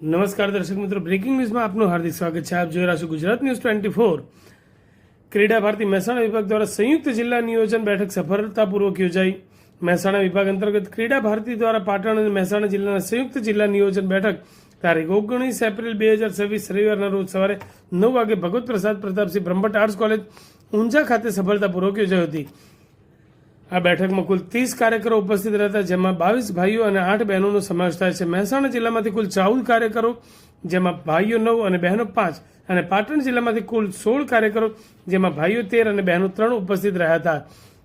નમસ્કાર દર્શક મિત્રો, બ્રેકિંગ ન્યૂઝમાં આપનું હાર્દિક સ્વાગત છે. આપ જોઈ રહ્યા છો ગુજરાત ન્યૂઝ 24. ક્રીડા ભારતી મહેસાણા વિભાગ દ્વારા સંયુક્ત જિલ્લા નિયોજન બેઠક સફળતાપૂર્વક યોજાઈ. મહેસાણા વિભાગ અંતર્ગત ક્રીડા ભારતી દ્વારા પાટણ અને મહેસાણા જિલ્લાના સંયુક્ત જિલ્લા નિયોજન બેઠક તારીખ 19 એપ્રિલ 2026 રવિવારના રોજ સવારે 9 વાગે ભગવત પ્રસાદ પ્રતાપસિંહ બ્રહ્મભટ્ટ આર્ટ્સ કોલેજ ઊંઝા ખાતે સફળતાપૂર્વક યોજાઈ હતી. આ બેઠકમાં કુલ 30 કાર્યકરો ઉપસ્થિત રહેતા, જેમાં 22 ભાઈઓ અને 8 બહેનોનો સમાવેશ થાય છે. મહેસાણા જિલ્લામાંથી કુલ 14 કાર્યકરો, જેમાં ભાઈઓ 9 અને બહેનો 5, અને પાટણ જિલ્લામાંથી કુલ 16 કાર્યકરો, જેમાં ભાઈઓ 13 અને બહેનો 3 ઉપસ્થિત રહ્યા હતા.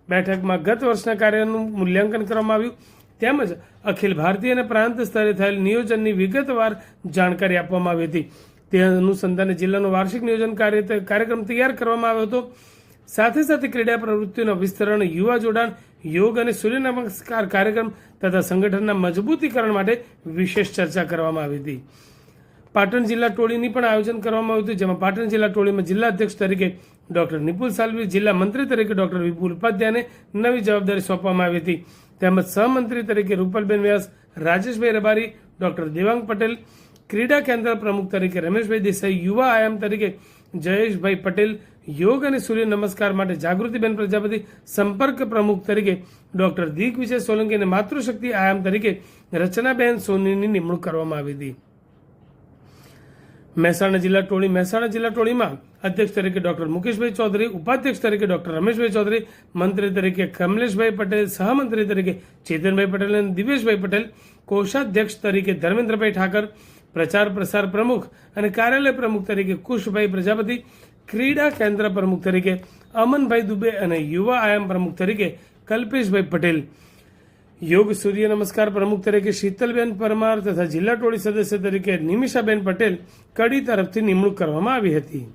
બેઠકમાં ગત વર્ષના કાર્યનું મૂલ્યાંકન કરવામાં આવ્યું, તેમજ અખિલ ભારતીય અને પ્રાંત સ્તરે થયેલ નિયોજનની વિગતવાર જાણકારી આપવામાં આવી હતી. તે અનુસંધાને જિલ્લાનો વાર્ષિક નિયોજન કાર્યક્રમ તૈયાર કરવામાં આવ્યો હતો. સાથે સાથે ક્રીડા પ્રવૃત્તિઓના વિસ્તરણ, યુવા જોડાણ, યોગ અને સૂર્ય નમસ્કાર કાર્યક્રમ તથા સંગઠનના મજબૂતીકરણ માટે વિશેષ ચર્ચા કરવામાં આવી હતી. પાટણ જિલ્લા ટોળીની પણ આયોજન કરવામાં આવ્યું હતું, જેમાં પાટણ જિલ્લા ટોળીમાં જિલ્લા અધ્યક્ષ તરીકે ડોક્ટર નિપુલ સાલવી, જિલ્લા મંત્રી તરીકે ડોક્ટર વિપુલ ઉપાધ્યાયને નવી જવાબદારી સોંપવામાં આવી હતી. તેમજ સહમંત્રી તરીકે રૂપલબેન વ્યાસ, રાજેશભાઈ રબારી, ડોક્ટર દેવાંગ પટેલ, ક્રીડા કેન્દ્ર પ્રમુખ તરીકે રમેશભાઈ દેસાઈ, યુવા આયામ તરીકે જયેશભાઈ પટેલ, યોગ અને સૂર્ય નમસ્કાર માટે જાગૃતિબેન પ્રજાપતિ, સંપર્ક પ્રમુખ તરીકે ડોક્ટર દિગ્વિજય સોલંકી અને માતૃશક્તિ આયામ તરીકે રચનાબેન સોનીની નિમણૂક કરવામાં આવી હતી. મહેસાણા જિલ્લા ટોળીમાં અધ્યક્ષ તરીકે ડોક્ટર મુકેશભાઈ ચૌધરી, ઉપાધ્યક્ષ તરીકે ડોક્ટર રમેશભાઈ ચૌધરી, મંત્રી તરીકે કમલેશભાઈ પટેલ, સહમંત્રી તરીકે ચેતનભાઈ પટેલ અને દિવેશભાઈ પટેલ, કોષાધ્યક્ષ તરીકે ધર્મેન્દ્રભાઈ ઠાકર, પ્રચાર પ્રસાર પ્રમુખ અને કાર્યાલય પ્રમુખ તરીકે કુશભાઈ પ્રજાપતિ, ક્રીડા કેન્દ્ર પ્રમુખ તરીકે અમનભાઈ દુબે અને યુવા આયામ પ્રમુખ તરીકે કલ્પેશભાઈ પટેલ, યોગ સૂર્ય નમસ્કાર પ્રમુખ તરીકે શીતલબેન પરમાર તથા જિલ્લા ટોળી સદસ્ય તરીકે નિમિષાબેન પટેલ કડી તરફથી નિમણૂક કરવામાં આવી હતી.